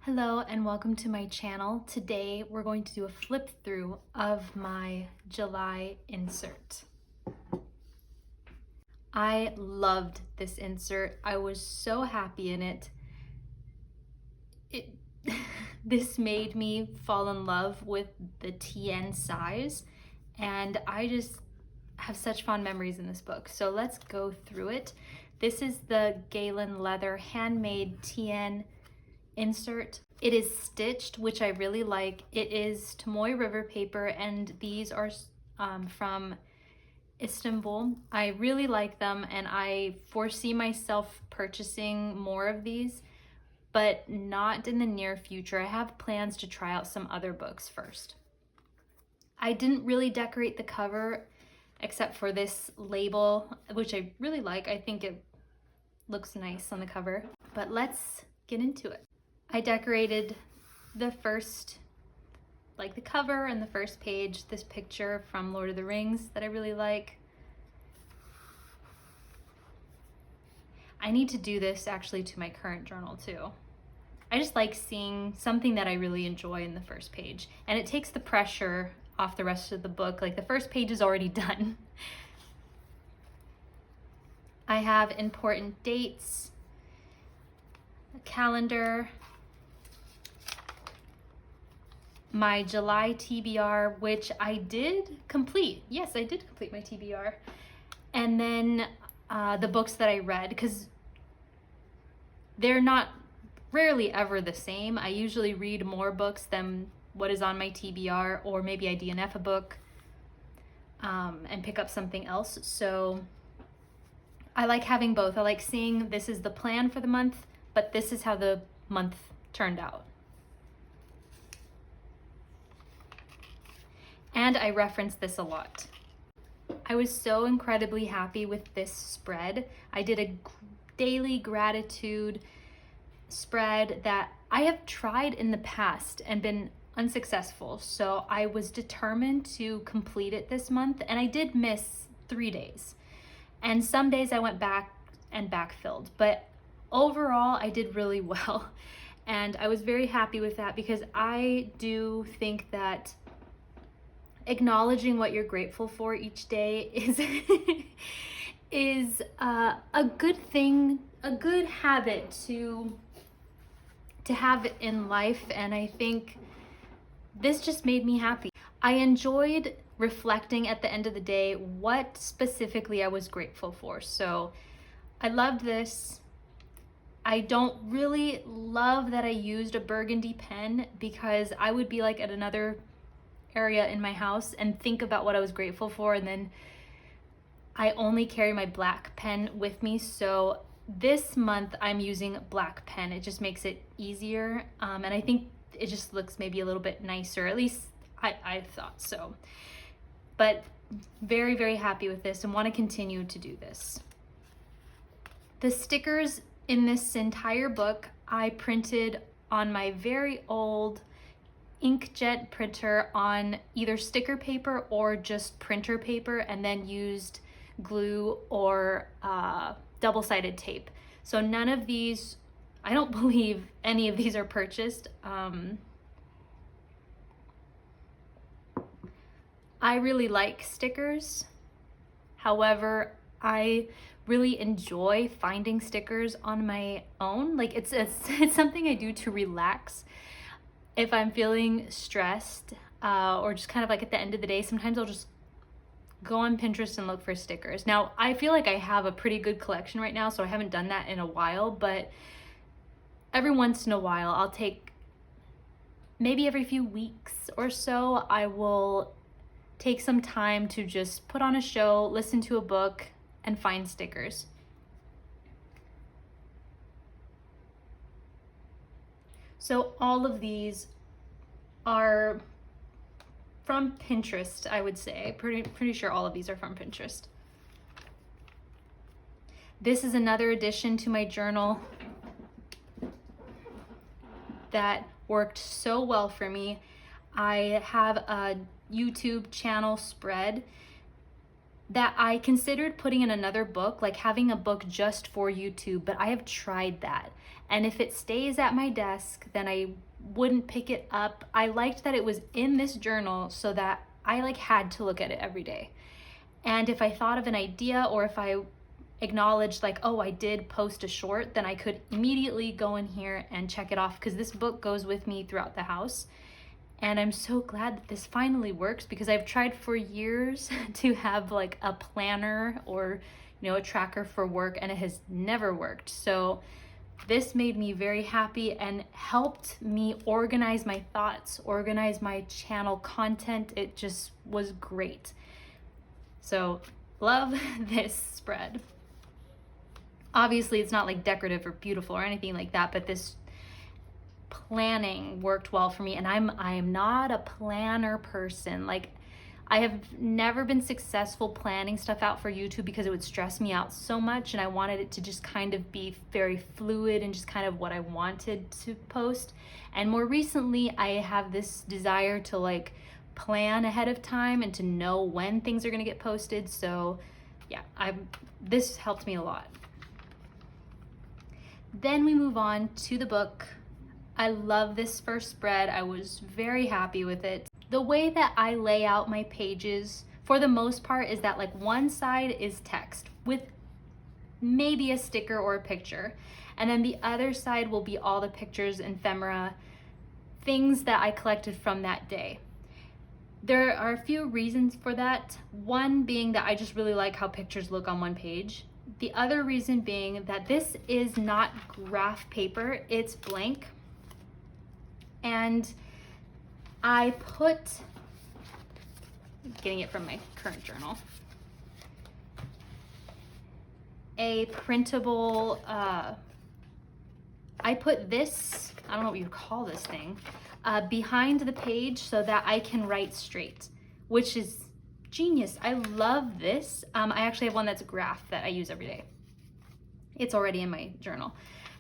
Hello and welcome to my channel. Today we're going to do a flip through of my July insert. I loved this insert. I was so happy in it. This made me fall in love with the TN size, and I just have such fond memories in this book. So let's go through it. This is the Galen Leather handmade TN insert. It is stitched, which I really like. It is Tomoy River paper, and these are from Istanbul. I really like them, and I foresee myself purchasing more of these, but not in the near future. I have plans to try out some other books first. I didn't really decorate the cover except for this label, which I really like. I think it looks nice on the cover, but let's get into it. I decorated the first, like the cover and the first page, this picture from Lord of the Rings that I really like. I need to do this actually to my current journal too. I just like seeing something that I really enjoy in the first page, and it takes the pressure off the rest of the book. Like the first page is already done. I have important dates, a calendar, my July TBR, which I did complete. Yes, I did complete my TBR. And then the books that I read, because they're not rarely ever the same. I usually read more books than what is on my TBR, or maybe I DNF a book and pick up something else. So I like having both. I like seeing this is the plan for the month, but this is how the month turned out. And I reference this a lot. I was so incredibly happy with this spread. I did a daily gratitude spread that I have tried in the past and been unsuccessful. So I was determined to complete it this month, and I did miss 3 days. And some days I went back and backfilled, but overall I did really well. And I was very happy with that, because I do think that acknowledging what you're grateful for each day is a good thing, a good habit to have in life. And I think this just made me happy. I enjoyed reflecting at the end of the day what specifically I was grateful for. So I loved this. I don't really love that I used a burgundy pen, because I would be like at another area in my house and think about what I was grateful for, and then I only carry my black pen with me. So this month I'm using black pen. It just makes it easier, and I think it just looks maybe a little bit nicer. At least I thought so. But very, very happy with this and want to continue to do this. The stickers in this entire book I printed on my very old inkjet printer on either sticker paper or just printer paper, and then used glue or double-sided tape. So none of these, I don't believe any of these are purchased. I really like stickers. However, I really enjoy finding stickers on my own. Like it's something I do to relax. If I'm feeling stressed or just kind of like at the end of the day, sometimes I'll just go on Pinterest and look for stickers. Now, I feel like I have a pretty good collection right now, so I haven't done that in a while, but every once in a while, I'll take, maybe every few weeks or so, I will take some time to just put on a show, listen to a book, and find stickers. So all of these are from Pinterest, I would say. Pretty sure all of these are from Pinterest. This is another addition to my journal that worked so well for me. I have a YouTube channel spread that I considered putting in another book, like having a book just for YouTube, but I have tried that. And if it stays at my desk, then I wouldn't pick it up. I liked that it was in this journal so that I like had to look at it every day. And if I thought of an idea, or if I acknowledged like, oh, I did post a short, then I could immediately go in here and check it off, because this book goes with me throughout the house. And I'm so glad that this finally works, because I've tried for years to have like a planner or, you know, a tracker for work, and it has never worked. So this made me very happy and helped me organize my thoughts, organize my channel content. It just was great. So love this spread. Obviously it's not like decorative or beautiful or anything like that, but this planning worked well for me. And I am not a planner person. Like, I have never been successful planning stuff out for YouTube because it would stress me out so much, and I wanted it to just kind of be very fluid and just kind of what I wanted to post. And more recently, I have this desire to like plan ahead of time and to know when things are going to get posted. So yeah, this helped me a lot. Then we move on to the book. I love this first spread. I was very happy with it. The way that I lay out my pages for the most part is that like one side is text with maybe a sticker or a picture, and then the other side will be all the pictures, ephemera, things that I collected from that day. There are a few reasons for that. One being that I just really like how pictures look on one page. The other reason being that this is not graph paper, it's blank. And I put, getting it from my current journal, a printable, I put this, I don't know what you call this thing, behind the page so that I can write straight, which is genius. I love this. I actually have one that's a graph that I use every day. It's already in my journal,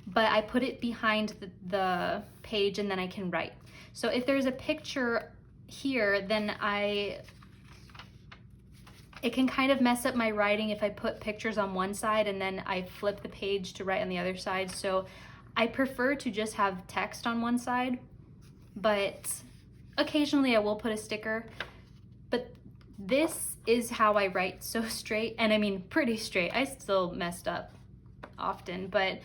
but I put it behind the page, and then I can write. So if there's a picture here, then it can kind of mess up my writing if I put pictures on one side and then I flip the page to write on the other side. So I prefer to just have text on one side, but occasionally I will put a sticker. But this is how I write, so straight, and I mean pretty straight. I still messed up often, but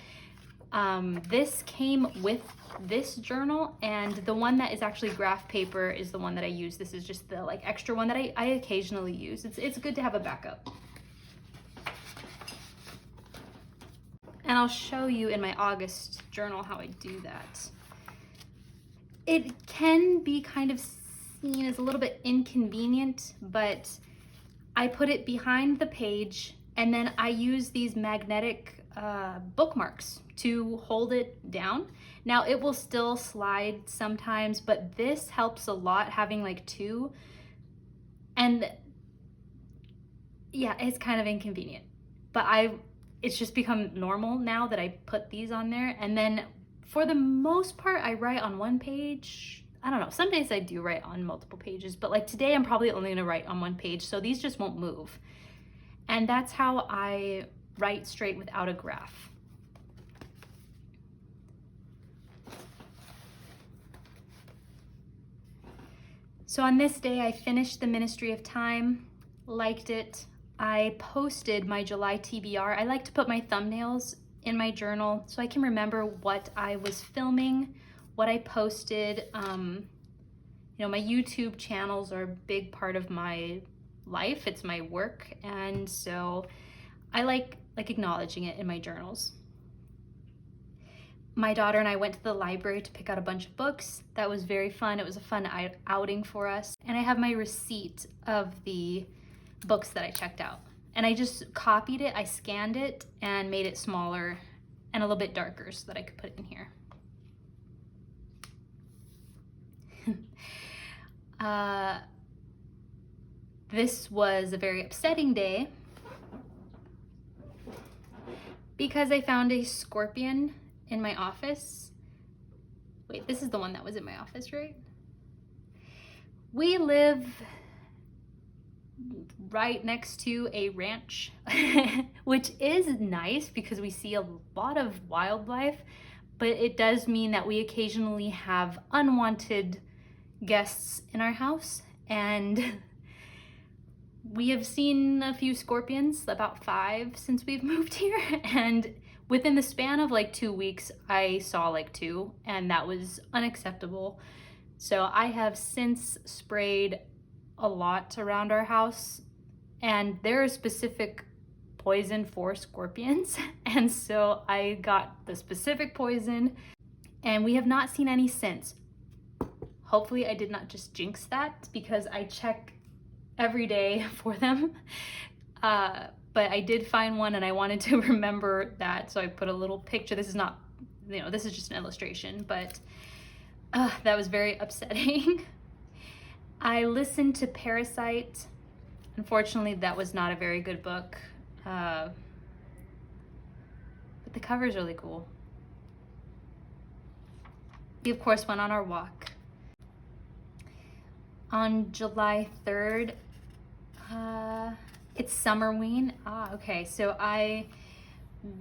this came with this journal, and the one that is actually graph paper is the one that I use. This is just the like extra one that I occasionally use. It's good to have a backup. And I'll show you in my August journal how I do that. It can be kind of seen as a little bit inconvenient, but I put it behind the page, and then I use these magnetic bookmarks to hold it down. Now it will still slide sometimes, but this helps a lot, having like two. And yeah, it's kind of inconvenient, but it's just become normal now that I put these on there. And then for the most part, I write on one page. I don't know, some days I do write on multiple pages, but like today I'm probably only gonna write on one page, so these just won't move. And that's how I write straight without a graph. So on this day, I finished the Ministry of Time, liked it. I posted my July TBR. I like to put my thumbnails in my journal so I can remember what I was filming, what I posted. You know, my YouTube channels are a big part of my life. It's my work, and so I like acknowledging it in my journals. My daughter and I went to the library to pick out a bunch of books. That was very fun. It was a fun outing for us. And I have my receipt of the books that I checked out. And I just copied it, I scanned it, and made it smaller and a little bit darker so that I could put it in here. This was a very upsetting day because I found a scorpion in my office. Wait, this is the one that was in my office, right? We live right next to a ranch, which is nice because we see a lot of wildlife, but it does mean that we occasionally have unwanted guests in our house, and we have seen a few scorpions, about 5 since we've moved here, and within the span of like 2 weeks, I saw like 2, and that was unacceptable. So I have since sprayed a lot around our house, and there is specific poison for scorpions, and so I got the specific poison, and we have not seen any since. Hopefully I did not just jinx that, because I check every day for them. But I did find one, and I wanted to remember that, so I put a little picture. This is not, this is just an illustration, but that was very upsetting. I listened to Parasite. Unfortunately, that was not a very good book, but the cover is really cool. We, of course, went on our walk. On July 3rd, it's Summerween. Okay, so I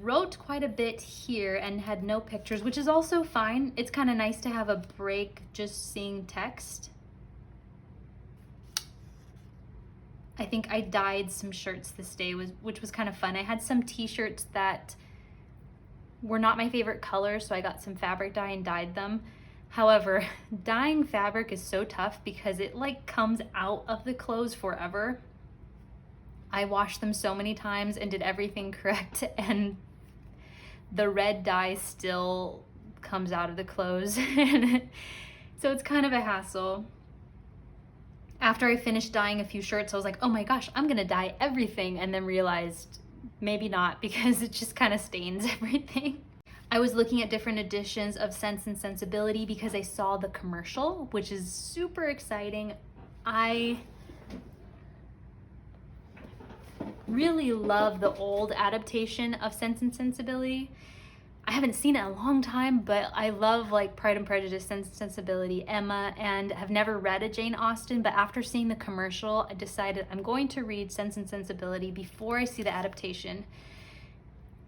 wrote quite a bit here and had no pictures, which is also fine. It's kind of nice to have a break just seeing text. I think I dyed some shirts this day, which was kind of fun. I had some t-shirts that were not my favorite color, so I got some fabric dye and dyed them. However, dyeing fabric is so tough because it like comes out of the clothes forever. I washed them so many times and did everything correct, and the red dye still comes out of the clothes. So it's kind of a hassle. After I finished dyeing a few shirts, I was like, oh my gosh, I'm gonna dye everything, and then realized maybe not, because it just kind of stains everything. I was looking at different editions of Sense and Sensibility because I saw the commercial, which is super exciting. I really love the old adaptation of Sense and Sensibility. I haven't seen it in a long time, but I love like Pride and Prejudice, Sense and Sensibility, Emma, and have never read a Jane Austen, but after seeing the commercial, I decided I'm going to read Sense and Sensibility before I see the adaptation.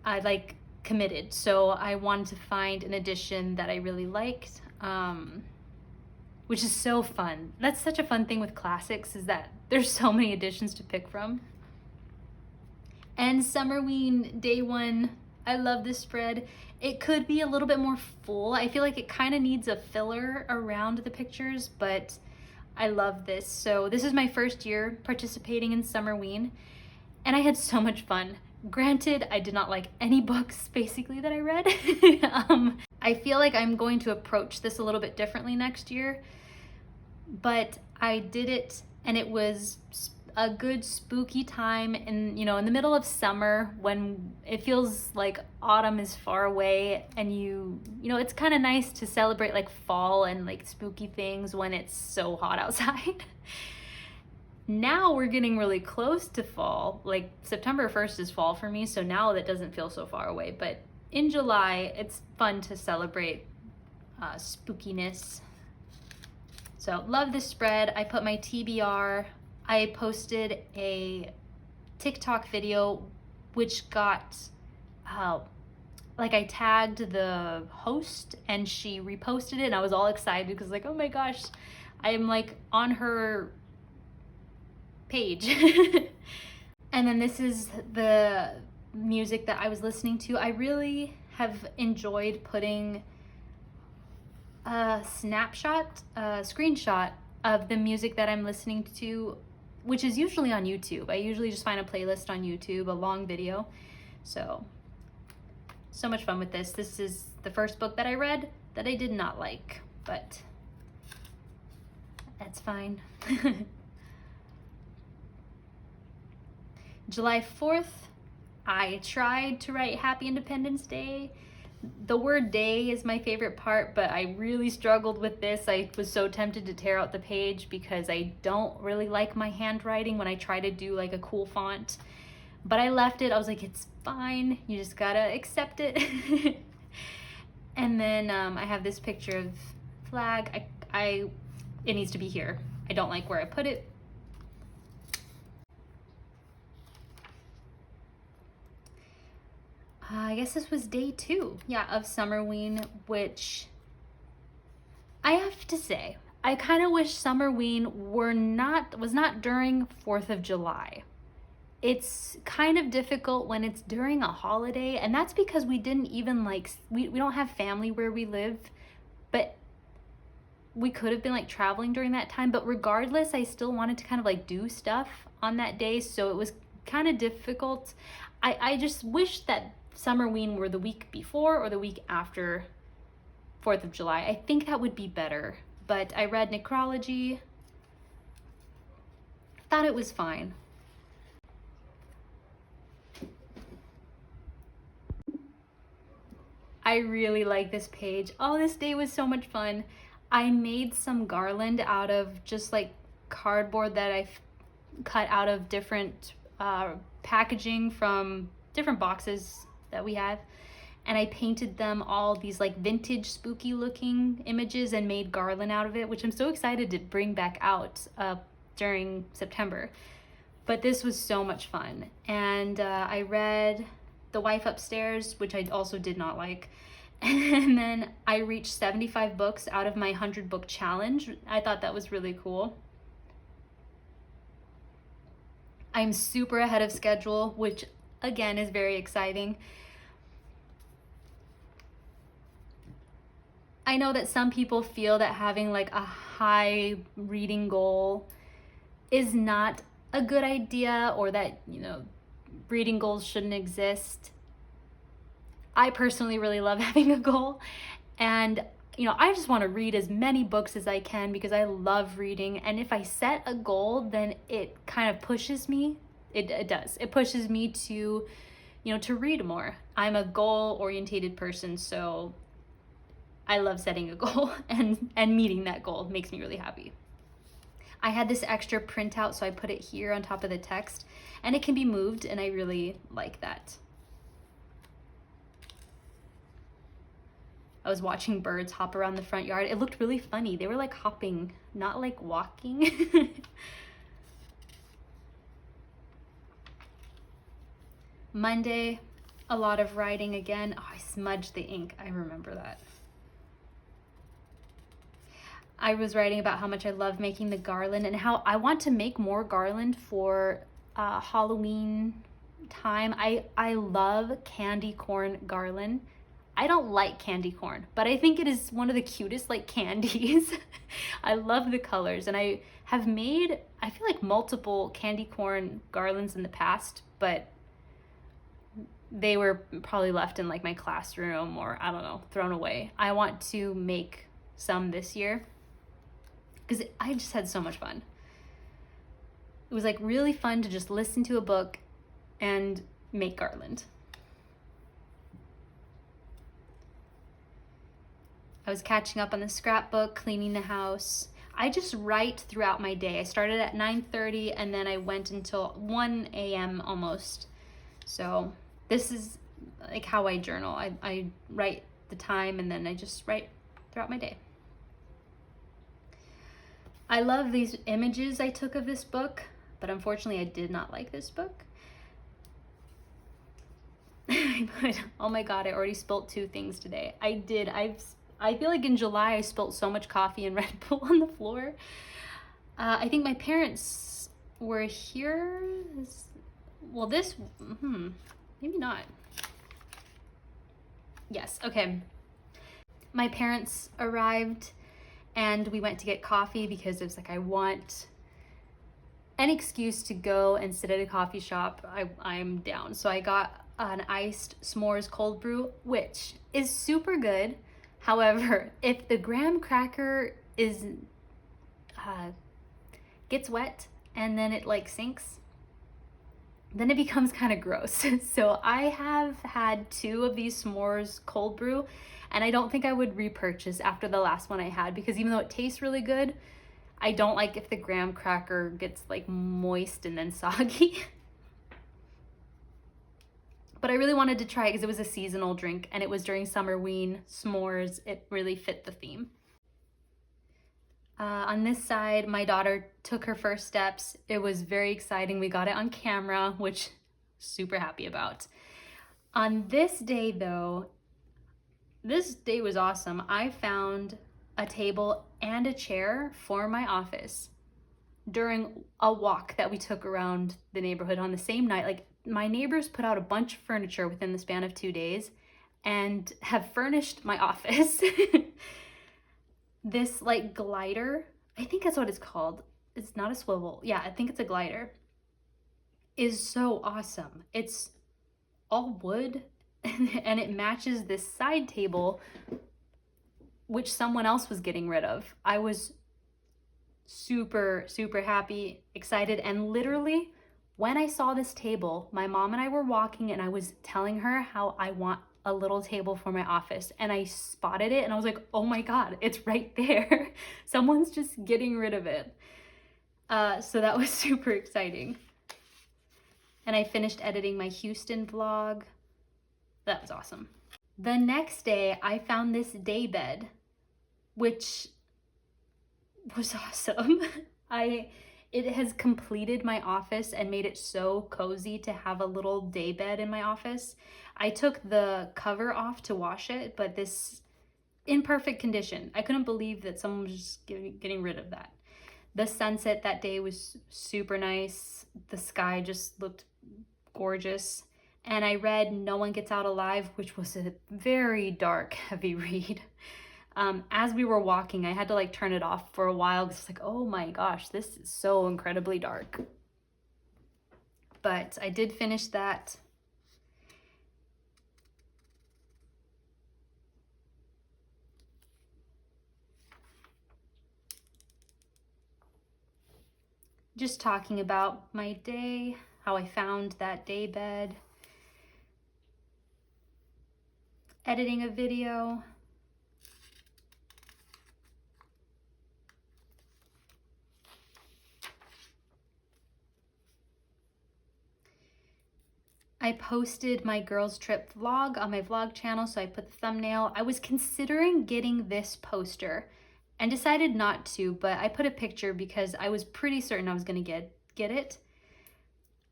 I like committed, so I wanted to find an edition that I really liked, which is so fun. That's such a fun thing with classics, is that there's so many editions to pick from. And Summerween Day 1, I love this spread. It could be a little bit more full. I feel like it kind of needs a filler around the pictures, but I love this. So this is my first year participating in Summerween, and I had so much fun. Granted, I did not like any books basically that I read. I feel like I'm going to approach this a little bit differently next year, but I did it, and it was a good spooky time in, in the middle of summer when it feels like autumn is far away, and it's kind of nice to celebrate like fall and like spooky things when it's so hot outside. Now we're getting really close to fall. Like September 1st is fall for me, so now that doesn't feel so far away. But in July, it's fun to celebrate spookiness. So love this spread. I put my TBR. I posted a TikTok video which got, I tagged the host and she reposted it, and I was all excited because like, oh my gosh, I'm like on her page. And then this is the music that I was listening to. I really have enjoyed putting a screenshot of the music that I'm listening to, which is usually on YouTube. I usually just find a playlist on YouTube, a long video. So much fun with this. This is the first book that I read that I did not like, but that's fine. July 4th, I tried to write Happy Independence Day. The word day is my favorite part, but I really struggled with this. I was so tempted to tear out the page because I don't really like my handwriting when I try to do like a cool font. But I left it. I was like, it's fine. You just gotta accept it. And then I have this picture of flag. It needs to be here. I don't like where I put it. I guess this was day 2, yeah, of Summerween, which I have to say, I kind of wish Summerween was not during 4th of July. It's kind of difficult when it's during a holiday, and that's because we didn't even like, we don't have family where we live, but we could have been like traveling during that time. But regardless, I still wanted to kind of like do stuff on that day, so it was kind of difficult. I just wish that Summerween were the week before or the week after 4th of July. I think that would be better, but I read Necrology, thought it was fine. I really like this page. Oh, this day was so much fun. I made some garland out of just like cardboard that I've cut out of different packaging from different boxes that we have. And I painted them all these like vintage spooky looking images and made garland out of it, which I'm so excited to bring back out during September. But this was so much fun. And I read The Wife Upstairs, which I also did not like. And then I reached 75 books out of my 100 book challenge. I thought that was really cool. I'm super ahead of schedule, which again is very exciting. I know that some people feel that having like a high reading goal is not a good idea, or that, you know, reading goals shouldn't exist. I personally really love having a goal, and you know, I just want to read as many books as I can because I love reading. And if I set a goal, then it kind of pushes me. It does. It pushes me to, you know, to read more. I'm a goal-oriented person, so I love setting a goal, and meeting that goal makes me really happy. I had this extra printout, so I put it here on top of the text, and it can be moved, and I really like that. I was watching birds hop around the front yard. It looked really funny. They were like hopping, not like walking. Monday, a lot of writing again. Oh, I smudged the ink. I remember that. I was writing about how much I love making the garland and how I want to make more garland for Halloween time. I love candy corn garland. I don't like candy corn, but I think it is one of the cutest like candies. I love the colors, and I have made, I feel like, multiple candy corn garlands in the past, but they were probably left in like my classroom, or I don't know, thrown away. I want to make some this year because I just had so much fun. It was like really fun to just listen to a book and make garland. I was catching up on the scrapbook, cleaning the house. I just write throughout my day. I started at 9:30 and then I went until 1 a.m. almost. So this is like how I journal. I write the time and then I just write throughout my day. I love these images I took of this book, but unfortunately I did not like this book. Oh my God, I already spilt 2 things today. I feel like in July I spilt so much coffee and Red Bull on the floor. I think my parents were here. Maybe not. Yes, okay. My parents arrived and we went to get coffee because it was like, I want an excuse to go and sit at a coffee shop. I'm down. So I got an iced s'mores cold brew, which is super good. However, if the graham cracker gets wet and then it like sinks, then it becomes kind of gross. So I have had 2 of these s'mores cold brew, and I don't think I would repurchase after the last one I had, because even though it tastes really good, I don't like if the graham cracker gets like moist and then soggy. But I really wanted to try it because it was a seasonal drink and it was during Summerween. S'mores, it really fit the theme. On this side, my daughter took her first steps. It was very exciting. We got it on camera, which super happy about. On this day though, this day was awesome. I found a table and a chair for my office during a walk that we took around the neighborhood on the same night. Like, my neighbors put out a bunch of furniture within the span of 2 days and have furnished my office. This like glider, I think that's what it's called. It's not a swivel. Yeah, I think it's a glider. Is so awesome. It's all wood and it matches this side table which someone else was getting rid of. I was super, super happy, excited, and literally when I saw this table, my mom and I were walking and I was telling her how I want a little table for my office, and I spotted it and I was like, oh my God, it's right there. Someone's just getting rid of it. So that was super exciting. And I finished editing my Houston vlog. That was awesome. The next day, I found this day bed, which was awesome. It has completed my office and made it so cozy to have a little day bed in my office. I took the cover off to wash it, but this in perfect condition. I couldn't believe that someone was just getting rid of that. The sunset that day was super nice. The sky just looked gorgeous. And I read No One Gets Out Alive, which was a very dark, heavy read. As we were walking, I had to like turn it off for a while because it's like, oh my gosh, this is so incredibly dark. But I did finish that. Just talking about my day, how I found that day bed, editing a video. I posted my girls trip vlog on my vlog channel, so I put the thumbnail. I was considering getting this poster and decided not to, but I put a picture because I was pretty certain I was gonna get it.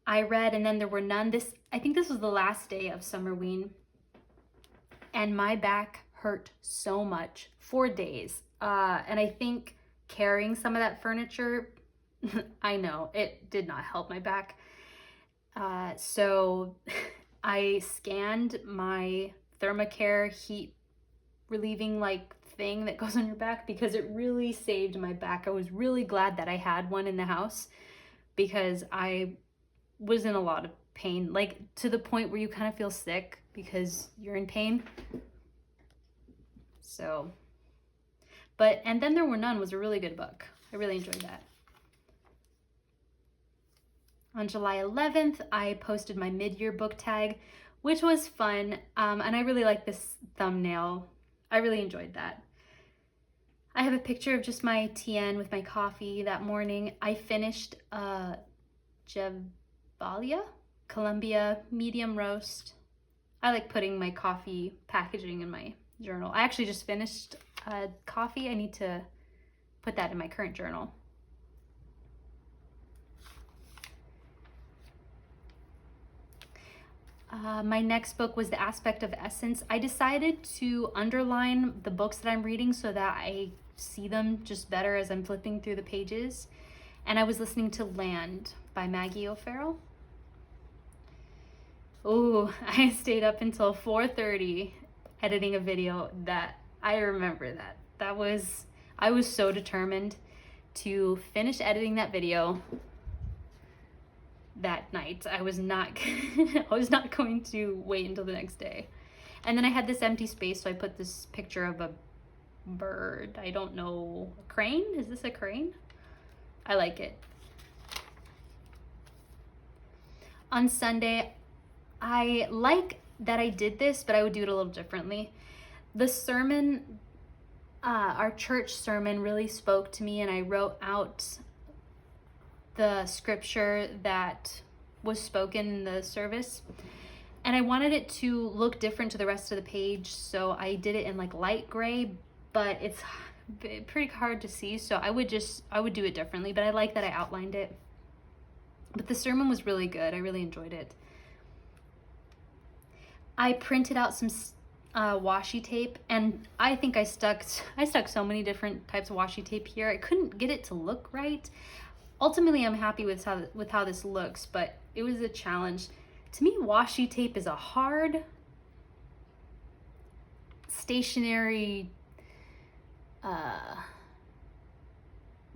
I read and then there were none. I think this was the last day of Summerween, and my back hurt so much for days. And I think carrying some of that furniture, I know, it did not help my back. So I scanned my Thermacare heat relieving like thing that goes on your back because it really saved my back. I was really glad that I had one in the house because I was in a lot of pain, like to the point where you kind of feel sick because you're in pain. So, and Then There Were None was a really good book. I really enjoyed that. On July 11th, I posted my mid-year book tag, which was fun, and I really like this thumbnail. I really enjoyed that. I have a picture of just my TN with my coffee that morning. I finished Javalia, Columbia medium roast. I like putting my coffee packaging in my journal. I actually just finished coffee. I need to put that in my current journal. My next book was The Aspect of Essence. I decided to underline the books that I'm reading so that I see them just better as I'm flipping through the pages. And I was listening to Land by Maggie O'Farrell. Oh, I stayed up until 4:30 editing a video. That I remember that. I was so determined to finish editing that video that night. I was not going to wait until the next day. And then I had this empty space, so I put this picture of a bird. I don't know, a crane? Is this a crane? I like it. On Sunday, I like that I did this, but I would do it a little differently. The sermon, our church sermon really spoke to me, and I wrote out the scripture that was spoken in the service, and I wanted it to look different to the rest of the page, so I did it in like light gray, but it's pretty hard to see, so I would do it differently, but I like that I outlined it. But the sermon was really good. I really enjoyed it. I printed out some washi tape, and I think I stuck so many different types of washi tape here. I couldn't get it to look right. Ultimately, I'm happy with how this looks, but it was a challenge. To me, washi tape is a hard, stationary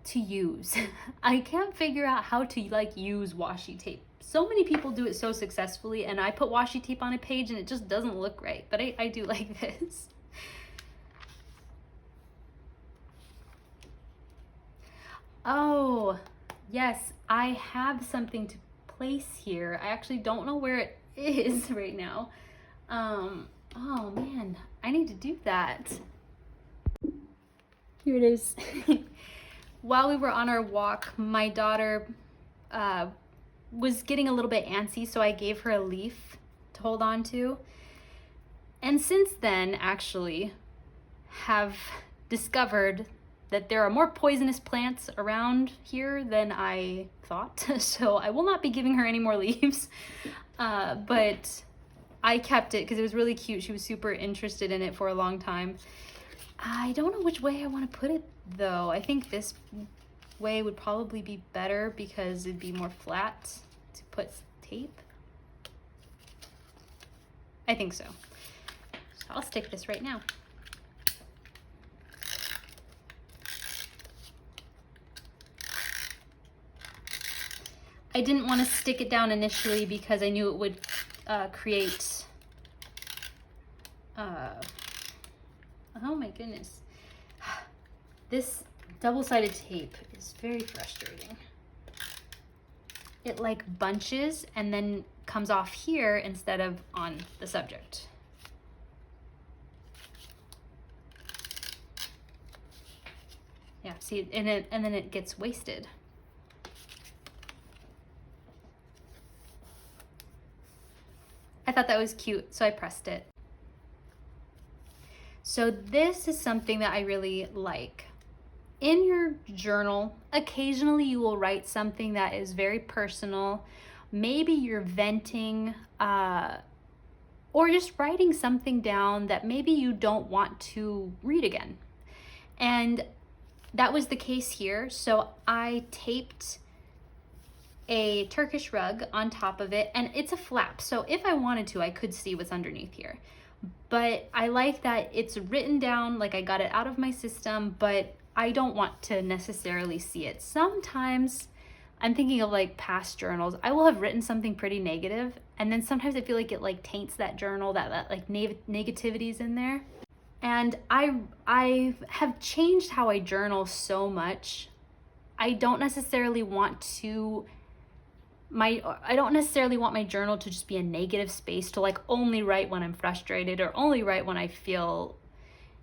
to use. I can't figure out how to like use washi tape. So many people do it so successfully, and I put washi tape on a page and it just doesn't look right, but I do like this. Oh, yes, I have something to place here. I actually don't know where it is right now. Oh man, I need to do that. Here it is. While we were on our walk, my daughter was getting a little bit antsy, so I gave her a leaf to hold on to. And since then, actually, have discovered that there are more poisonous plants around here than I thought. So I will not be giving her any more leaves, but I kept it because it was really cute. She was super interested in it for a long time. I don't know which way I want to put it though. I think this way would probably be better because it'd be more flat to put tape. I think so. So I'll stick this right now. I didn't want to stick it down initially because I knew it would create oh my goodness. This double-sided tape is very frustrating. It like bunches and then comes off here instead of on the subject. Yeah, see, and then it gets wasted. I thought that was cute, so I pressed it. So this is something that I really like. In your journal, occasionally you will write something that is very personal. Maybe you're venting or just writing something down that maybe you don't want to read again. And that was the case here. So I taped a Turkish rug on top of it, and it's a flap. So if I wanted to, I could see what's underneath here. But I like that it's written down, like I got it out of my system, but I don't want to necessarily see it. Sometimes I'm thinking of like past journals. I will have written something pretty negative, and then sometimes I feel like it like taints that journal, that like negativity's in there. And I have changed how I journal so much. I don't necessarily want my journal to just be a negative space to like only write when I'm frustrated or only write when I feel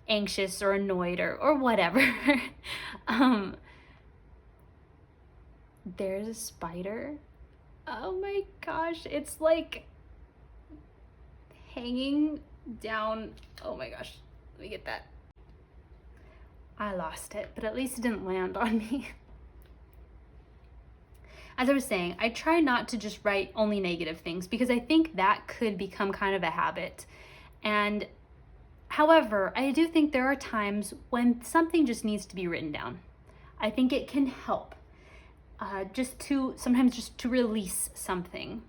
anxious or annoyed or whatever. There's a spider. Oh my gosh, it's like hanging down. Oh my gosh, let me get that. I lost it, but at least it didn't land on me. As I was saying, I try not to just write only negative things because I think that could become kind of a habit. And however, I do think there are times when something just needs to be written down. I think it can help sometimes just to release something.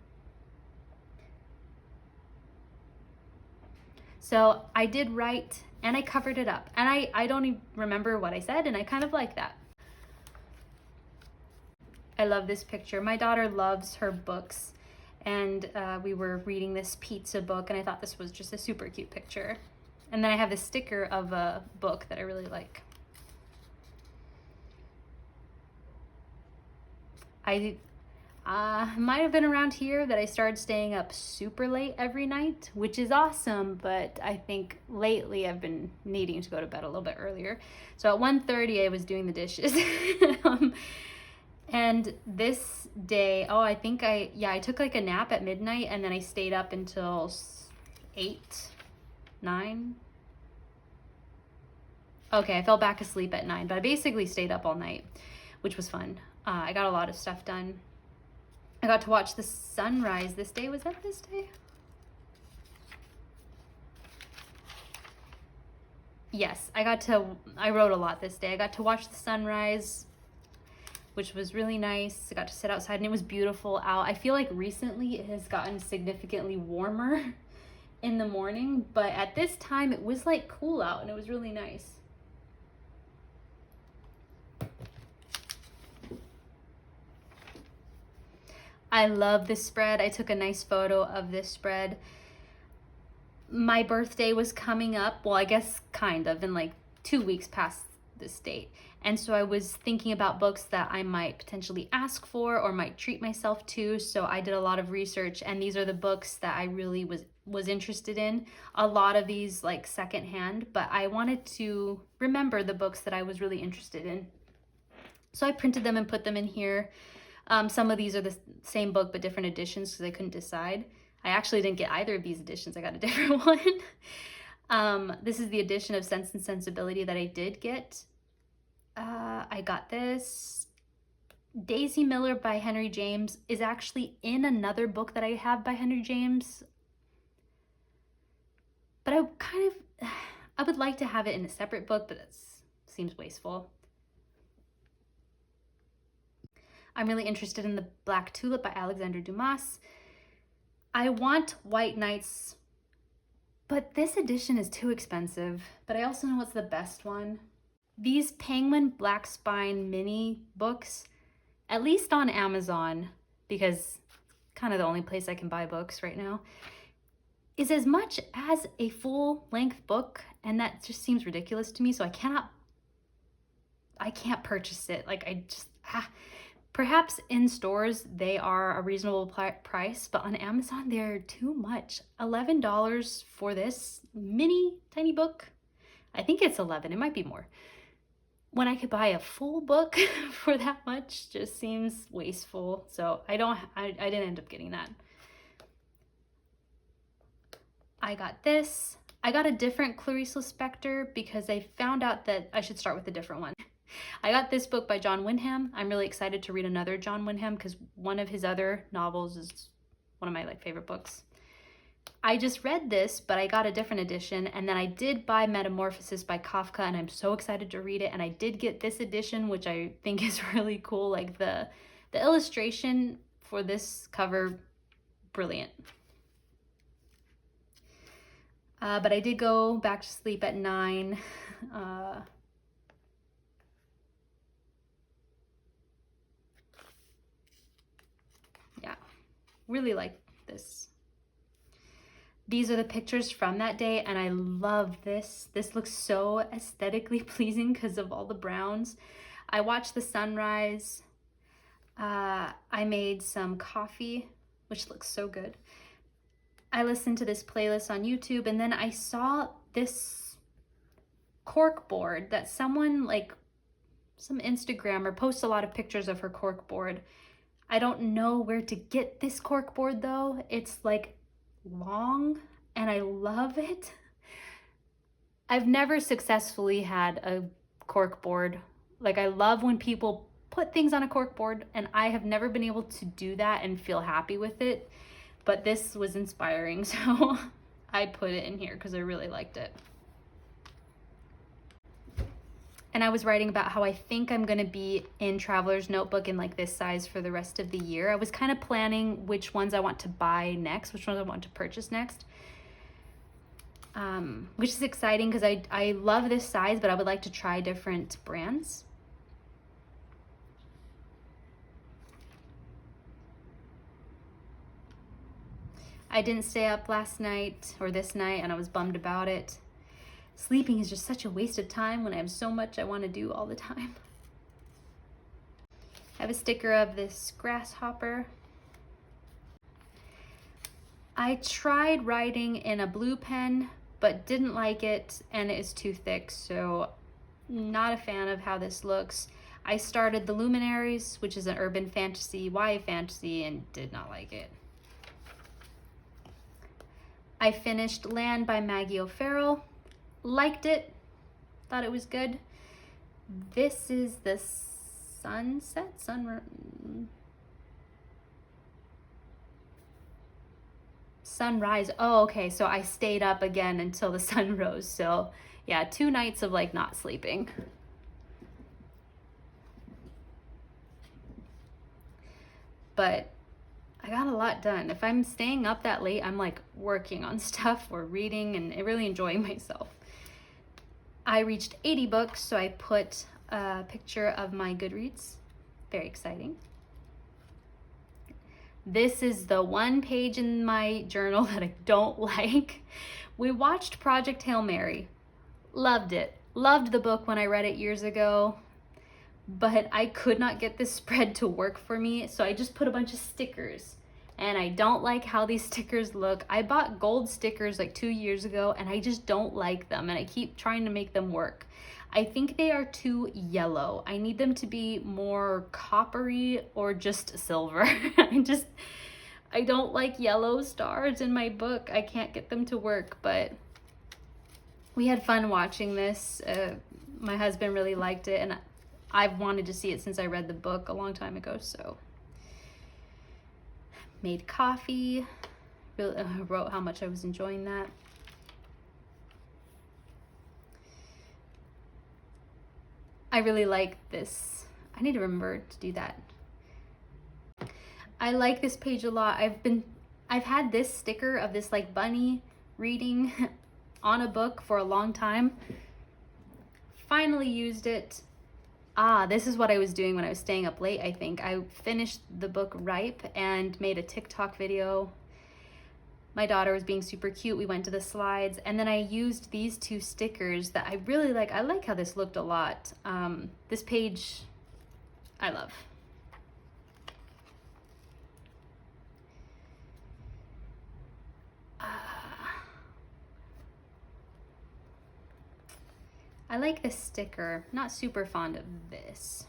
So I did write and I covered it up, and I don't even remember what I said, and I kind of like that. I love this picture. My daughter loves her books, and we were reading this pizza book, and I thought this was just a super cute picture. And then I have this sticker of a book that I really like. I might have been around here that I started staying up super late every night, which is awesome, but I think lately I've been needing to go to bed a little bit earlier. So at 1:30 I was doing the dishes. And this day, I took like a nap at midnight, and then I stayed up until 8, 9. Okay, I fell back asleep at 9, but I basically stayed up all night, which was fun. I got a lot of stuff done. I got to watch the sunrise this day. Was that this day? yes, I wrote a lot this day. I got to watch the sunrise, which was really nice. I got to sit outside and it was beautiful out. I feel like recently it has gotten significantly warmer in the morning, but at this time it was like cool out and it was really nice. I love this spread. I took a nice photo of this spread. My birthday was coming up. Well, I guess kind of in like 2 weeks past this date. And so I was thinking about books that I might potentially ask for or might treat myself to. So I did a lot of research and these are the books that I really was interested in. A lot of these like secondhand, but I wanted to remember the books that I was really interested in. So I printed them and put them in here. Some of these are the same book, but different editions because I couldn't decide. I actually didn't get either of these editions. I got a different one. This is the edition of Sense and Sensibility that I did get. I got this. Daisy Miller by Henry James is actually in another book that I have by Henry James. But I would like to have it in a separate book, but it seems wasteful. I'm really interested in The Black Tulip by Alexandre Dumas. I want White Nights, but this edition is too expensive, but I also know it's the best one. These Penguin Black Spine mini books, at least on Amazon, because it's kind of the only place I can buy books right now, is as much as a full-length book, and that just seems ridiculous to me, so I can't purchase it. Like perhaps in stores they are a reasonable price, but on Amazon they're too much. $11 for this mini tiny book. I think it's 11, it might be more. When I could buy a full book for that much just seems wasteful. So I didn't end up getting that. I got this. I got a different Clarice Lispector because I found out that I should start with a different one. I got this book by John Wyndham. I'm really excited to read another John Wyndham because one of his other novels is one of my favorite books. I just read this, but I got a different edition, and then I did buy Metamorphosis by Kafka, and I'm so excited to read it. And I did get this edition, which I think is really cool. Like the illustration for this cover, brilliant. But I did go back to sleep at 9. Yeah, really like this. These are the pictures from that day, and I love this. This looks so aesthetically pleasing because of all the browns. I watched the sunrise. I made some coffee, which looks so good. I listened to this playlist on YouTube, and then I saw this cork board that someone, some Instagrammer, posts a lot of pictures of her cork board. I don't know where to get this cork board though. It's long and I love it. I've never successfully had a cork board. I love when people put things on a cork board, and I have never been able to do that and feel happy with it. But this was inspiring, so I put it in here because I really liked it. And I was writing about how I think I'm going to be in Traveler's Notebook in this size for the rest of the year. I was kind of planning which ones I want to buy next, which ones I want to purchase next. Which is exciting because I love this size, but I would like to try different brands. I didn't stay up last night or this night, and I was bummed about it. Sleeping is just such a waste of time when I have so much I want to do all the time. I have a sticker of this grasshopper. I tried writing in a blue pen, but didn't like it, and it is too thick, so not a fan of how this looks. I started The Luminaries, which is an urban fantasy, YA fantasy, and did not like it. I finished Land by Maggie O'Farrell. Liked it, thought it was good. This is the sunrise. Oh, okay, so I stayed up again until the sun rose, so Yeah, 2 nights of like not sleeping. But I got a lot done. If I'm staying up that late, I'm like working on stuff or reading and really enjoying myself. I reached 80 books, so I put a picture of my Goodreads. Very exciting. This is the one page in my journal that I don't like. We watched Project Hail Mary. Loved it. Loved the book when I read it years ago, but I could not get this spread to work for me, so I just put a bunch of stickers. And I don't like how these stickers look. I bought gold stickers like 2 years ago and I just don't like them, and I keep trying to make them work. I think they are too yellow. I need them to be more coppery or just silver. I don't like yellow stars in my book. I can't get them to work, but we had fun watching this. My husband really liked it, and I've wanted to see it since I read the book a long time ago, so. Made coffee, wrote how much I was enjoying that. I really like this. I need to remember to do that. I like this page a lot. I've had this sticker of this like bunny reading on a book for a long time. Finally used it. This is what I was doing when I was staying up late, I think. I finished the book Ripe and made a TikTok video. My daughter was being super cute. We went to the slides, and then I used these 2 stickers that I really like. I like how this looked a lot. This page, I love. I like this sticker. Not super fond of this.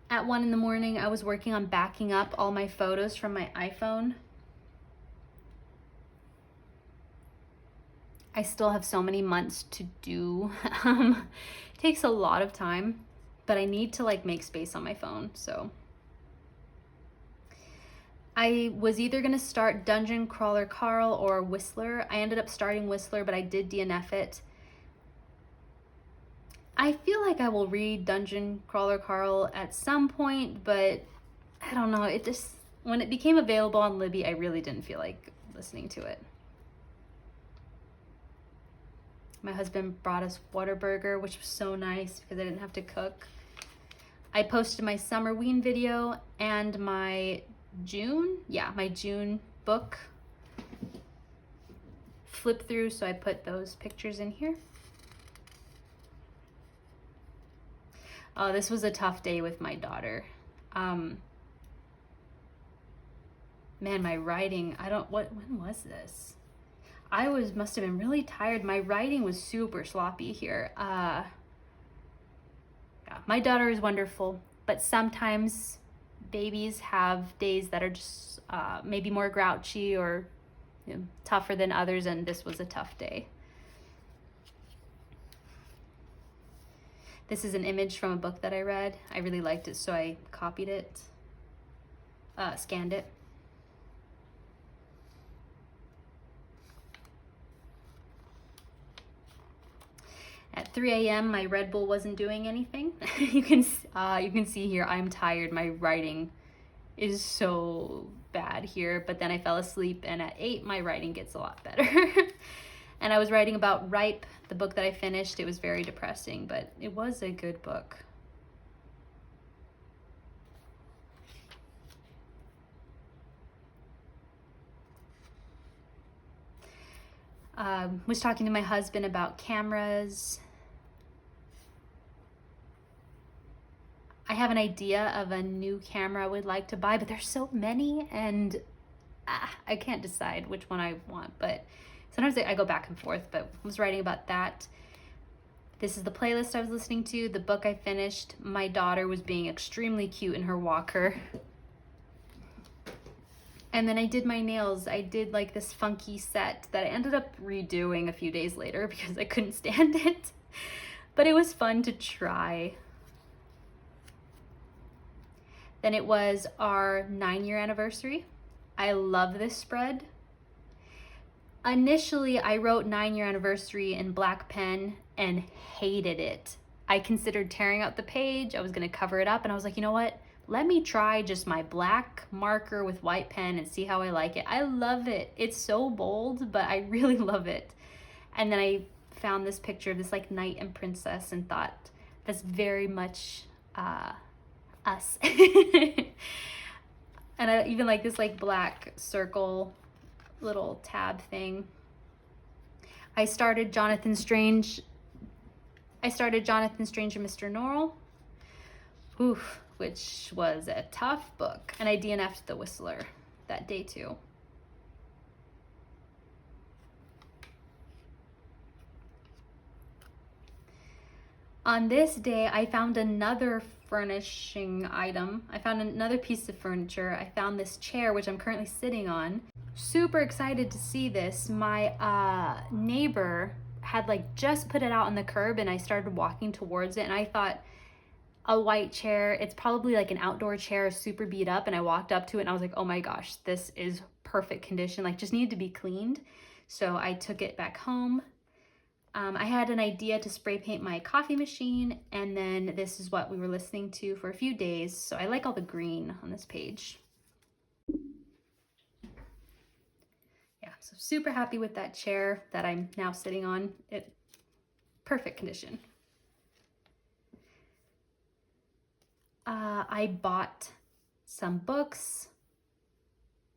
At 1 in the morning, I was working on backing up all my photos from my iPhone. I still have so many months to do. It takes a lot of time, but I need to like make space on my phone, so. I was either gonna start Dungeon Crawler Carl or Whistler. I ended up starting Whistler, but I did DNF it. I feel like I will read Dungeon Crawler Carl at some point, but I don't know. It just, when it became available on Libby, I really didn't feel like listening to it. My husband brought us Whataburger, which was so nice because I didn't have to cook. I posted my summer ween video and my June book flip through, so I put those pictures in here. Oh, this was a tough day with my daughter. Man, my writing, when was this? Must have been really tired. My writing was super sloppy here. Yeah, my daughter is wonderful, but sometimes babies have days that are just maybe more grouchy or tougher than others, and this was a tough day. This is an image from a book that I read. I really liked it, so I copied it, scanned it. At 3 a.m., my Red Bull wasn't doing anything. You can see here, I'm tired. My writing is so bad here, but then I fell asleep, and at 8, my writing gets a lot better. And I was writing about Ripe, the book that I finished. It was very depressing, but it was a good book. Was talking to my husband about cameras. I have an idea of a new camera I would like to buy, but there's so many, and I can't decide which one I want, but sometimes I go back and forth, but I was writing about that. This is the playlist I was listening to, the book I finished. My daughter was being extremely cute in her walker. And then I did my nails. I did like this funky set that I ended up redoing a few days later because I couldn't stand it. But it was fun to try. Then it was our 9-year anniversary. I love this spread. Initially, I wrote 9-year anniversary in black pen and hated it. I considered tearing out the page. I was gonna cover it up, and I was like, you know what? Let me try just my black marker with white pen and see how I like it. I love it. It's so bold, but I really love it. And then I found this picture of this like knight and princess and thought, that's very much us. And I even like this like black circle little tab thing. I started Jonathan Strange and Mr. Norrell, which was a tough book, and I DNF'd The Whistler that day too. On this day, I found another furnishing item. I found another piece of furniture. I found this chair, which I'm currently sitting on. Super excited to see this. My neighbor had like just put it out on the curb, and I started walking towards it, and I thought, a white chair, it's probably like an outdoor chair, super beat up, and I walked up to it and I was like, oh my gosh, this is perfect condition, like just needed to be cleaned. So I took it back home. I had an idea to spray paint my coffee machine, and then this is what we were listening to for a few days. So I like all the green on this page. Yeah, so super happy with that chair that I'm now sitting on. Perfect condition. I bought some books,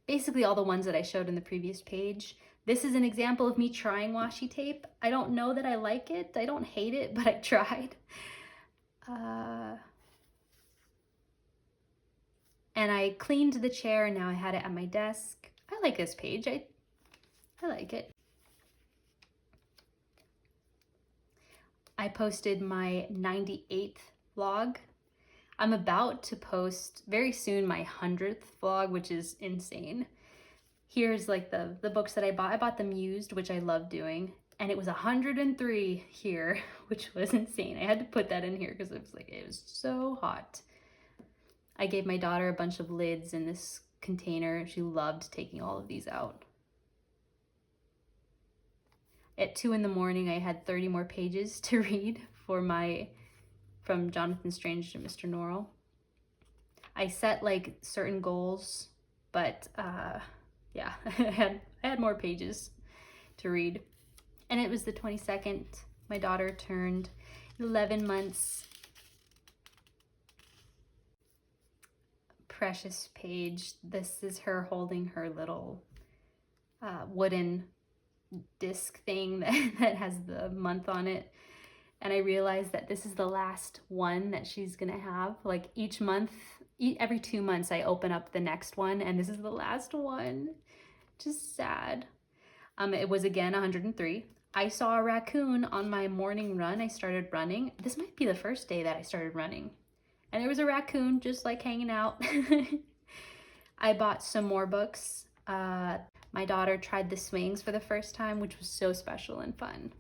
basically all the ones that I showed in the previous page. This is an example of me trying washi tape. I don't know that I like it. I don't hate it, but I tried. And I cleaned the chair, and now I had it at my desk. I like this page. I like it. I posted my 98th vlog. I'm about to post very soon my 100th vlog, which is insane. Here's like the books that I bought. I bought them used, which I love doing. And it was 103 here, which was insane. I had to put that in here because it was so hot. I gave my daughter a bunch of lids in this container. She loved taking all of these out. At 2 in the morning, I had 30 more pages to read from Jonathan Strange to Mr. Norrell. I set like certain goals, but yeah, I had more pages to read. And it was the 22nd. My daughter turned 11 months. Precious page. This is her holding her little wooden disc thing that has the month on it. And I realized that this is the last one that she's gonna have. Like each month, every 2 months, I open up the next one, and this is the last one. Just sad. It was again 103. I saw a raccoon on my morning run. I started running. This might be the first day that I started running. And there was a raccoon just like hanging out. I bought some more books. My daughter tried the swings for the first time, which was so special and fun.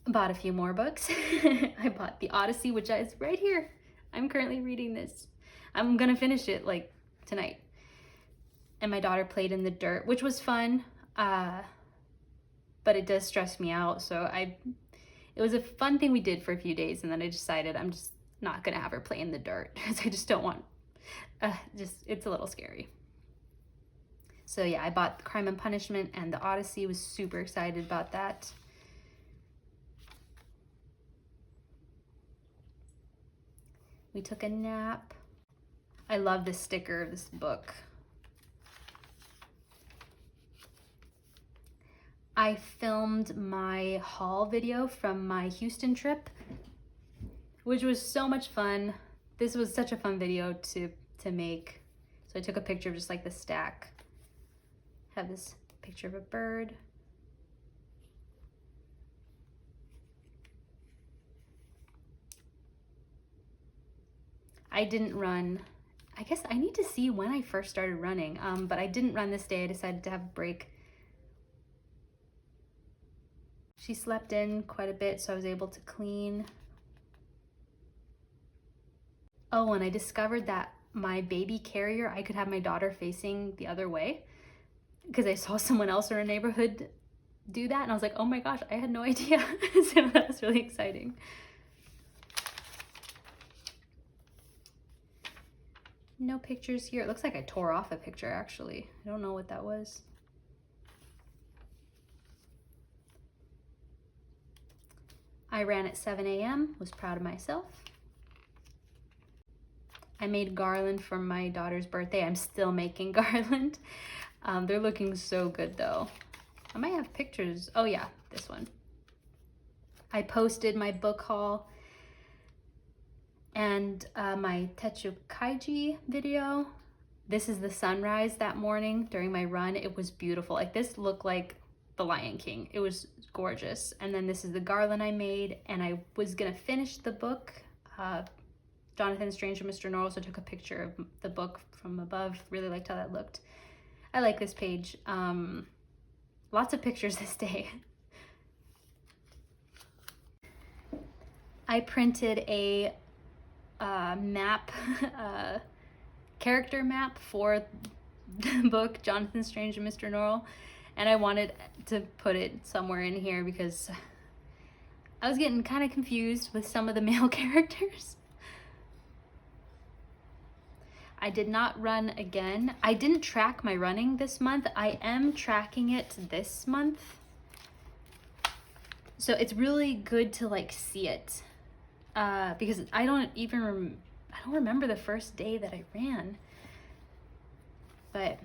Bought a few more books. I bought The Odyssey, which is right here. I'm currently reading this. I'm gonna finish it like tonight. And my daughter played in the dirt, which was fun, but it does stress me out. So it was a fun thing we did for a few days, and then I decided I'm just not gonna have her play in the dirt because I just don't want, it's a little scary. So yeah, I bought Crime and Punishment and The Odyssey, was super excited about that. We took a nap. I love the sticker of this book. I filmed my haul video from my Houston trip, which was so much fun. This was such a fun video to make. So I took a picture of just like the stack. Have this picture of a bird. I didn't run. I guess I need to see when I first started running, but I didn't run this day. I decided to have a break. She slept in quite a bit, so I was able to clean. Oh, and I discovered that my baby carrier, I could have my daughter facing the other way. because I saw someone else in our neighborhood do that, and I was like, oh my gosh, I had no idea. So that was really exciting. No pictures here. It looks like I tore off a picture, actually. I don't know what that was. I ran at 7 a.m., was proud of myself. I made garland for my daughter's birthday. I'm still making garland. They're looking so good though. I might have pictures. Oh yeah, this one. I posted my book haul and my Techukaiji video. This is the sunrise that morning during my run. It was beautiful. Like, this looked like the Lion King. It was gorgeous. And then this is the garland I made, and I was gonna finish the book, Jonathan Strange and Mr. Norrell, so I took a picture of the book from above. Really liked how that looked. I like this page. Lots of pictures this day. I printed a map, character map for the book Jonathan Strange and Mr. Norrell, and I wanted to put it somewhere in here because I was getting kind of confused with some of the male characters. I did not run again. I didn't track my running this month. I am tracking it this month. So it's really good to like see it because I don't remember the first day that I ran. But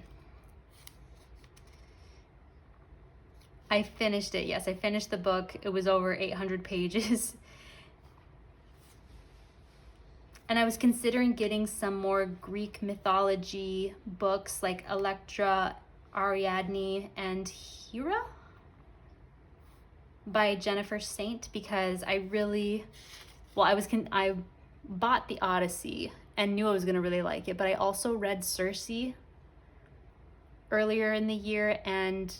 I finished it. Yes, I finished the book. It was over 800 pages. And I was considering getting some more Greek mythology books like Electra, Ariadne, and Hera by Jennifer Saint, because I bought the Odyssey and knew I was gonna really like it, but I also read Circe earlier in the year, and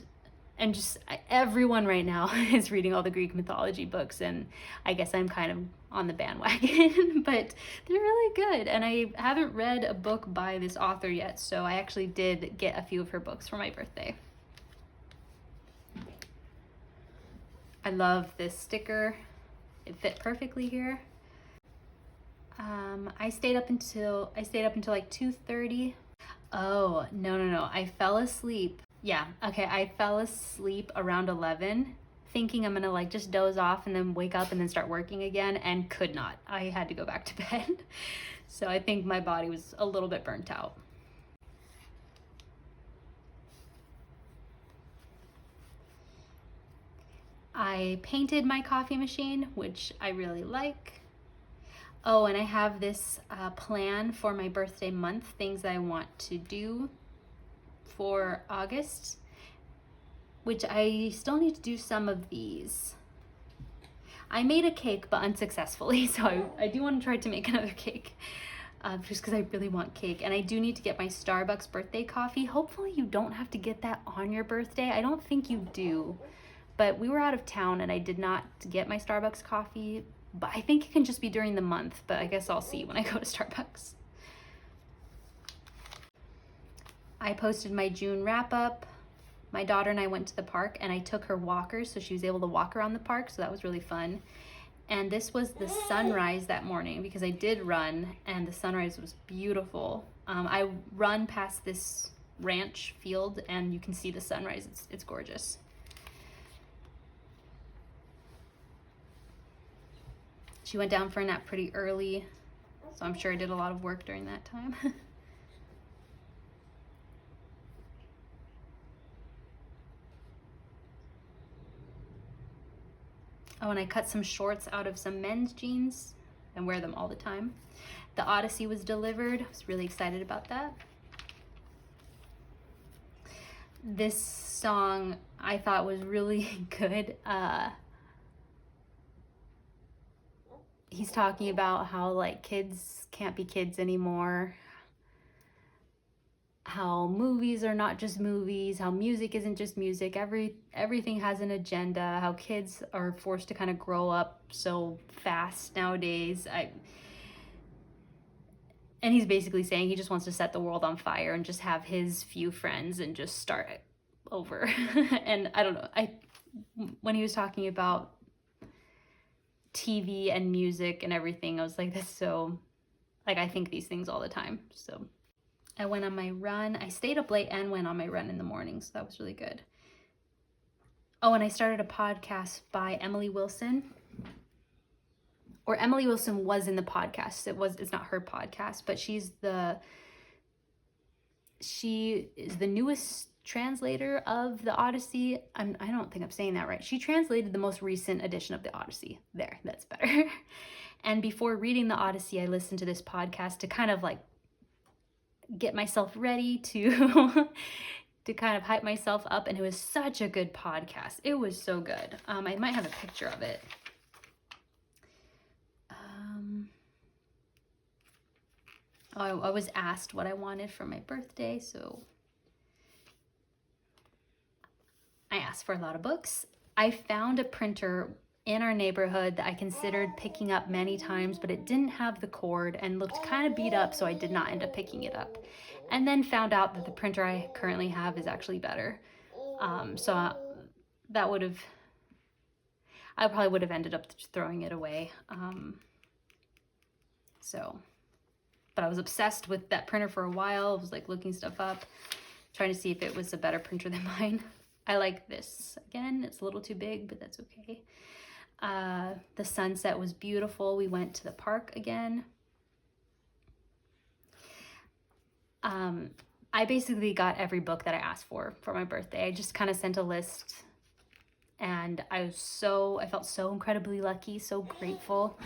just everyone right now is reading all the Greek mythology books, and I guess I'm kind of on the bandwagon, but they're really good. And I haven't read a book by this author yet, so I actually did get a few of her books for my birthday. I love this sticker. It fit perfectly here. I stayed up until like 2:30. Oh, no. I fell asleep. Yeah, okay, I fell asleep around 11, thinking I'm gonna like just doze off and then wake up and then start working again, and could not. I had to go back to bed. So I think my body was a little bit burnt out. I painted my coffee machine, which I really like. Oh, and I have this plan for my birthday month, things I want to do for August, which I still need to do some of these. I made a cake, but unsuccessfully, so I do want to try to make another cake, just because I really want cake. And I do need to get my Starbucks birthday coffee. Hopefully you don't have to get that on your birthday. I don't think you do, but we were out of town and I did not get my Starbucks coffee, but I think it can just be during the month, but I guess I'll see when I go to Starbucks. I posted my June wrap up. My daughter and I went to the park, and I took her walkers so she was able to walk around the park, so that was really fun. And this was the sunrise that morning, because I did run and the sunrise was beautiful. I run past this ranch field and you can see the sunrise. It's gorgeous. She went down for a nap pretty early, so I'm sure I did a lot of work during that time. Oh, and I cut some shorts out of some men's jeans and wear them all the time. The Odyssey was delivered. I was really excited about that. This song I thought was really good. He's talking about how like kids can't be kids anymore, how movies are not just movies, how music isn't just music, everything has an agenda, how kids are forced to kind of grow up so fast nowadays. And he's basically saying he just wants to set the world on fire and just have his few friends and just start over. And I don't know, when he was talking about TV and music and everything, I was like, that's so, like, I think these things all the time. So I went on my run. I stayed up late and went on my run in the morning, so that was really good. Oh, and I started a podcast by Emily Wilson. Or Emily Wilson was in the podcast. It's not her podcast, but she is the newest translator of the Odyssey. I don't think I'm saying that right. She translated the most recent edition of the Odyssey. There, that's better. And before reading the Odyssey, I listened to this podcast to kind of like get myself ready to to kind of hype myself up, and it was such a good podcast. It was so good. I might have a picture of it. I was asked what I wanted for my birthday, so I asked for a lot of books. I found a printer in our neighborhood that I considered picking up many times, but it didn't have the cord and looked kind of beat up, so I did not end up picking it up. And then found out that the printer I currently have is actually better. So that would have, I probably would have ended up throwing it away. But I was obsessed with that printer for a while. I was like looking stuff up, trying to see if it was a better printer than mine. I like this. Again, it's a little too big, but that's okay. The sunset was beautiful. We went to the park again. I basically got every book that I asked for my birthday. I just kind of sent a list, and I felt so incredibly lucky, so grateful.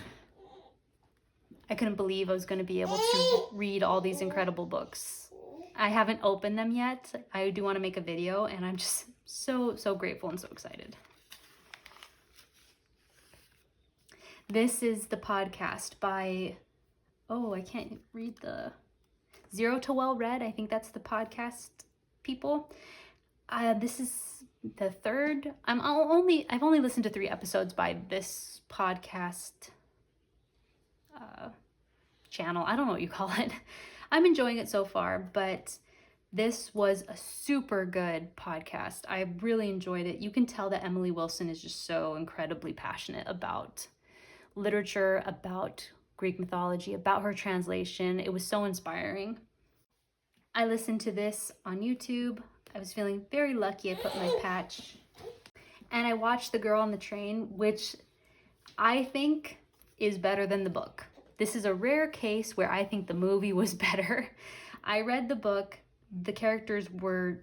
I couldn't believe I was going to be able to read all these incredible books. I haven't opened them yet. I do want to make a video, and I'm just so grateful and so excited. This is the podcast by, I can't read the Zero to Well Read. I think that's the podcast people. This is the third. I've only listened to 3 episodes by this podcast channel. I don't know what you call it. I'm enjoying it so far, but this was a super good podcast. I really enjoyed it. You can tell that Emily Wilson is just so incredibly passionate about literature, about Greek mythology, about her translation. It was so inspiring. I listened to this on YouTube. I was feeling very lucky. I put my patch, and I watched The Girl on the Train, which I think is better than the book. This is a rare case where I think the movie was better. I read the book. The characters were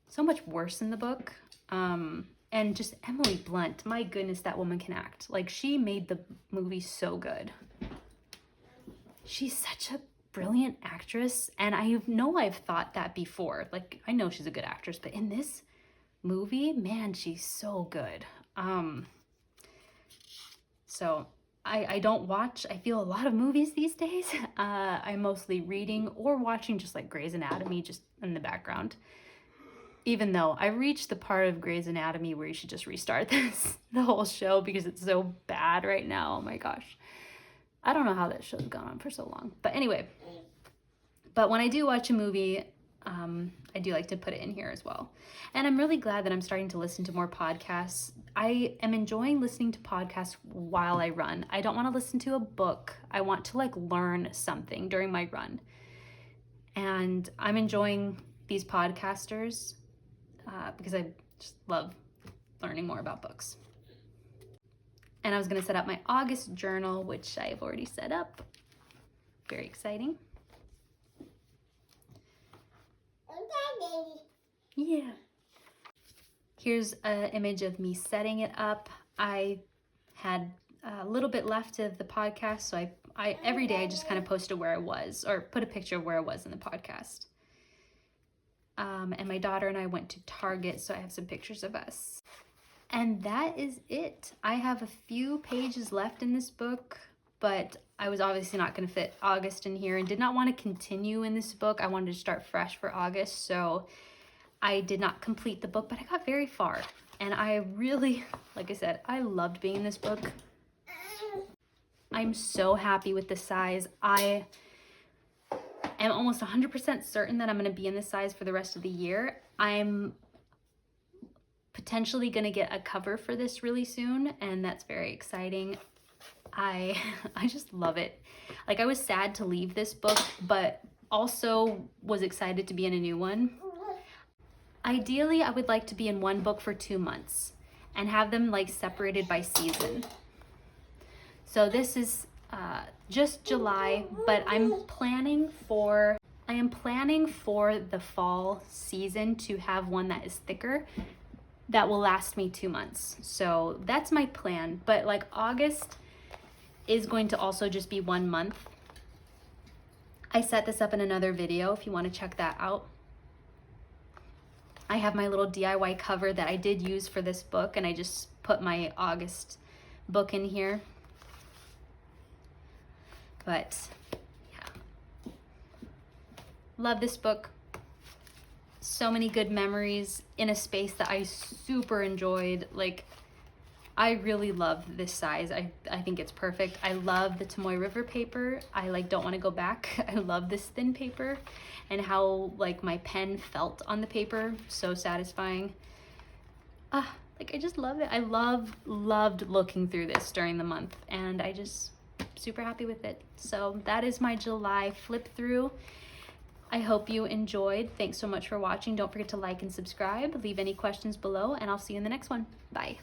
so much worse in the book. And just Emily Blunt, my goodness, that woman can act. Like, she made the movie so good. She's such a brilliant actress, and I know I've thought that before. Like, I know she's a good actress, but in this movie, man, she's so good. So I don't watch, I feel, a lot of movies these days. I'm mostly reading or watching just like Grey's Anatomy just in the background. Even though I reached the part of Grey's Anatomy where you should just restart the whole show because it's so bad right now. Oh my gosh. I don't know how that show's gone on for so long. But anyway, but when I do watch a movie, I do like to put it in here as well. And I'm really glad that I'm starting to listen to more podcasts. I am enjoying listening to podcasts while I run. I don't want to listen to a book. I want to like learn something during my run. And I'm enjoying these podcasters because I just love learning more about books. And I was going to set up my August journal, which I've already set up. Very exciting. Yeah. Here's an image of me setting it up. I had a little bit left of the podcast, so I every day I just kind of posted where I was, or put a picture of where I was in the podcast. And my daughter and I went to Target, so I have some pictures of us. And that is it. I have a few pages left in this book, but I was obviously not going to fit August in here and did not want to continue in this book. I wanted to start fresh for August, so I did not complete the book, but I got very far. And I really, like I said, I loved being in this book. I'm so happy with the size. I am almost 100% certain that I'm going to be in this size for the rest of the year. I'm potentially gonna get a cover for this really soon, and that's very exciting. I just love it. Like, I was sad to leave this book, but also was excited to be in a new one. Ideally, I would like to be in one book for 2 months and have them like separated by season. So this is just July, but I am planning for the fall season to have one that is thicker that will last me 2 months. So that's my plan. But like August is going to also just be 1 month. I set this up in another video if you want to check that out. I have my little DIY cover that I did use for this book, and I just put my August book in here. But yeah, love this book. So many good memories in a space that I super enjoyed. Like, I really love this size. I think it's perfect. I love the Tomoe River paper. I like don't want to go back. I love this thin paper and how like my pen felt on the paper. So satisfying. Like, I just love it. I loved looking through this during the month, and I just super happy with it. So that is my July flip through. I hope you enjoyed. Thanks so much for watching. Don't forget to like and subscribe. Leave any questions below, and I'll see you in the next one. Bye.